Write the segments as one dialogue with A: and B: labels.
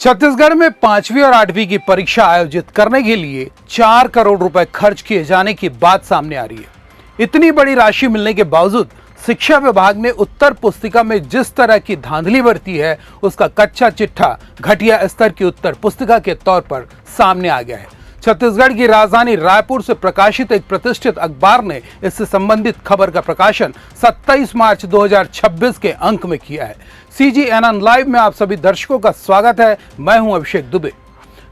A: छत्तीसगढ़ में 5वीं और 8वीं की परीक्षा आयोजित करने के लिए 4 करोड़ रुपए खर्च किए जाने की बात सामने आ रही है। इतनी बड़ी राशि मिलने के बावजूद शिक्षा विभाग ने उत्तर पुस्तिका में जिस तरह की धांधली बरती है, उसका कच्चा चिट्ठा घटिया स्तर की उत्तर पुस्तिका के तौर पर सामने आ गया है। छत्तीसगढ़ की राजधानी रायपुर से प्रकाशित एक प्रतिष्ठित अखबार ने इससे संबंधित खबर का प्रकाशन 27 मार्च 2026 के अंक में किया है। CGNN लाइव में आप सभी दर्शकों का स्वागत है। मैं हूं अभिषेक दुबे।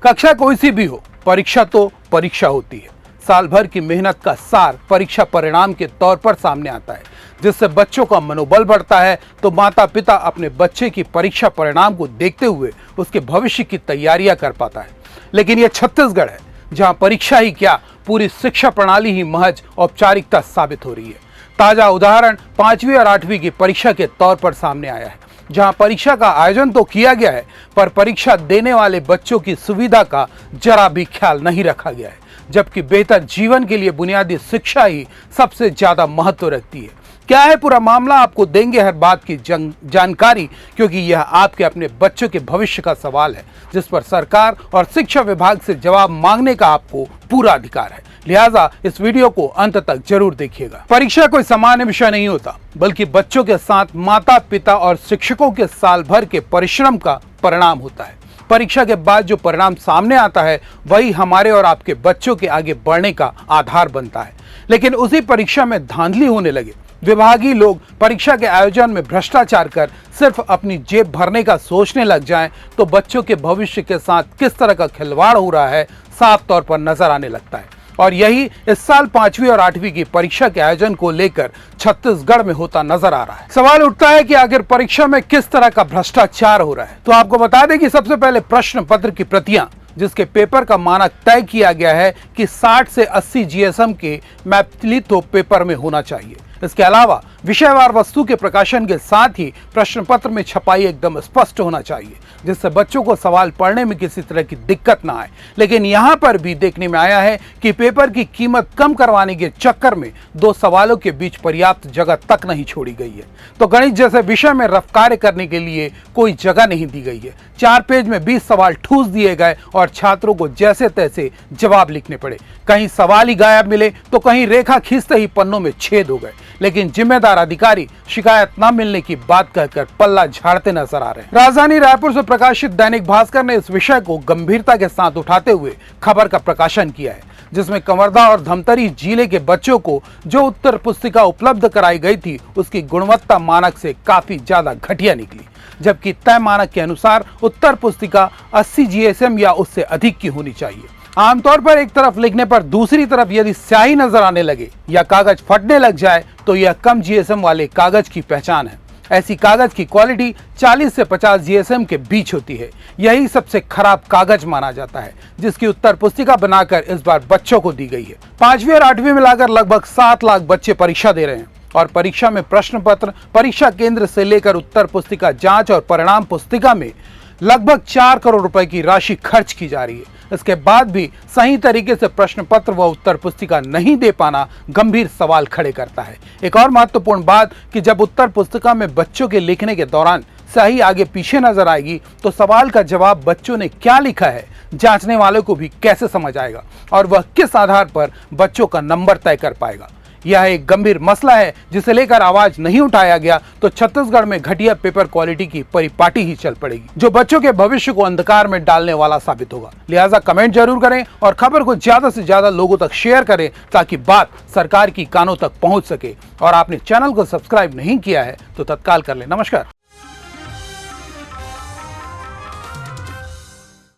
A: कक्षा कोई सी भी हो, परीक्षा तो परीक्षा होती है। साल भर की मेहनत का सार परीक्षा परिणाम के तौर पर सामने आता है, जिससे बच्चों का मनोबल बढ़ता है। तो माता पिता अपने बच्चे की परीक्षा परिणाम को देखते हुए उसके भविष्य की तैयारियां कर पाता है। लेकिन यह छत्तीसगढ़ है, जहां परीक्षा ही क्या, पूरी शिक्षा प्रणाली ही महज औपचारिकता साबित हो रही है। ताजा उदाहरण 5वीं और 8वीं की परीक्षा के तौर पर सामने आया है, जहां परीक्षा का आयोजन तो किया गया है, पर परीक्षा देने वाले बच्चों की सुविधा का जरा भी ख्याल नहीं रखा गया है, जबकि बेहतर जीवन के लिए बुनियादी शिक्षा ही सबसे ज्यादा महत्व रखती है। क्या है पूरा मामला, आपको देंगे हर बात की जानकारी, क्योंकि यह आपके अपने बच्चों के भविष्य का सवाल है, जिस पर सरकार और शिक्षा विभाग से जवाब मांगने का आपको पूरा अधिकार है। लिहाजा इस वीडियो को अंत तक जरूर देखिएगा। परीक्षा कोई सामान्य विषय नहीं होता, बल्कि बच्चों के साथ माता पिता और शिक्षकों के साल भर के परिश्रम का परिणाम होता है। परीक्षा के बाद जो परिणाम सामने आता है, वही हमारे और आपके बच्चों के आगे बढ़ने का आधार बनता है। लेकिन उसी परीक्षा में धांधली होने लगे, विभागीय लोग परीक्षा के आयोजन में भ्रष्टाचार कर सिर्फ अपनी जेब भरने का सोचने लग जाएं, तो बच्चों के भविष्य के साथ किस तरह का खिलवाड़ हो रहा है, साफ तौर पर नजर आने लगता है। और यही इस साल 5वीं और 8वीं की परीक्षा के आयोजन को लेकर छत्तीसगढ़ में होता नजर आ रहा है। सवाल उठता है कि आखिर परीक्षा में किस तरह का भ्रष्टाचार हो रहा है। तो आपको बता दें कि सबसे पहले प्रश्न पत्र की प्रतियां, जिसके पेपर का मानक तय किया गया है कि 60 से 80 GSM के मैथिली तो पेपर में होना चाहिए। इसके अलावा विषयवार वस्तु के प्रकाशन के साथ ही प्रश्न पत्र में छपाई एकदम स्पष्ट होना चाहिए, जिससे बच्चों को सवाल पढ़ने में किसी तरह की दिक्कत ना आए। लेकिन यहाँ पर भी देखने में आया है कि पेपर की कीमत कम करवाने के चक्कर में 2 सवालों के बीच पर्याप्त जगह तक नहीं छोड़ी गई है। तो गणित जैसे विषय में रफ कार्य करने के लिए कोई जगह नहीं दी गई है। 4 पेज में 20 सवाल ठूस दिए गए और छात्रों को जैसे तैसे जवाब लिखने पड़े। कहीं सवाल ही गायब मिले, तो कहीं रेखा खींचते ही पन्नों में छेद हो गए। लेकिन जिम्मेदार अधिकारी शिकायत न मिलने की बात कहकर पल्ला झाड़ते नजर आ रहे हैं। राजधानी रायपुर से प्रकाशित दैनिक भास्कर ने इस विषय को गंभीरता के साथ उठाते हुए खबर का प्रकाशन किया है, जिसमें कवर्धा और धमतरी जिले के बच्चों को जो उत्तर पुस्तिका उपलब्ध कराई गई थी, उसकी गुणवत्ता मानक से काफी ज्यादा घटिया निकली, जबकि तय मानक के अनुसार उत्तर पुस्तिका 80 GSM या उससे अधिक की होनी चाहिए। आमतौर पर एक तरफ लिखने पर दूसरी तरफ यदि स्याही नजर आने लगे या कागज फटने लग जाए, तो यह कम GSM वाले कागज की पहचान है। ऐसी कागज की क्वालिटी 40 से 50 GSM के बीच होती है। यही सबसे खराब कागज माना जाता है, जिसकी उत्तर पुस्तिका बनाकर इस बार बच्चों को दी गई है। 5वीं और 8वीं मिलाकर लगभग 7 लाख बच्चे परीक्षा दे रहे हैं, और परीक्षा में प्रश्न पत्र, परीक्षा केंद्र से लेकर उत्तर पुस्तिका जांच और परिणाम पुस्तिका में लगभग 4 करोड़ रुपए की राशि खर्च की जा रही है। इसके बाद भी सही तरीके से प्रश्न पत्र व उत्तर पुस्तिका नहीं दे पाना गंभीर सवाल खड़े करता है। एक और महत्वपूर्ण बात कि जब उत्तर पुस्तिका में बच्चों के लिखने के दौरान सही आगे पीछे नजर आएगी, तो सवाल का जवाब बच्चों ने क्या लिखा है, जांचने वाले को भी कैसे समझ आएगा, और वह किस आधार पर बच्चों का नंबर तय कर पाएगा। यह एक गंभीर मसला है, जिसे लेकर आवाज नहीं उठाया गया तो छत्तीसगढ़ में घटिया पेपर क्वालिटी की परिपाटी ही चल पड़ेगी, जो बच्चों के भविष्य को अंधकार में डालने वाला साबित होगा। लिहाजा कमेंट जरूर करें और खबर को ज्यादा से ज्यादा लोगों तक शेयर करें, ताकि बात सरकार की कानों तक पहुंच सके। और आपने चैनल को सब्सक्राइब नहीं किया है तो तत्काल कर लें। नमस्कार।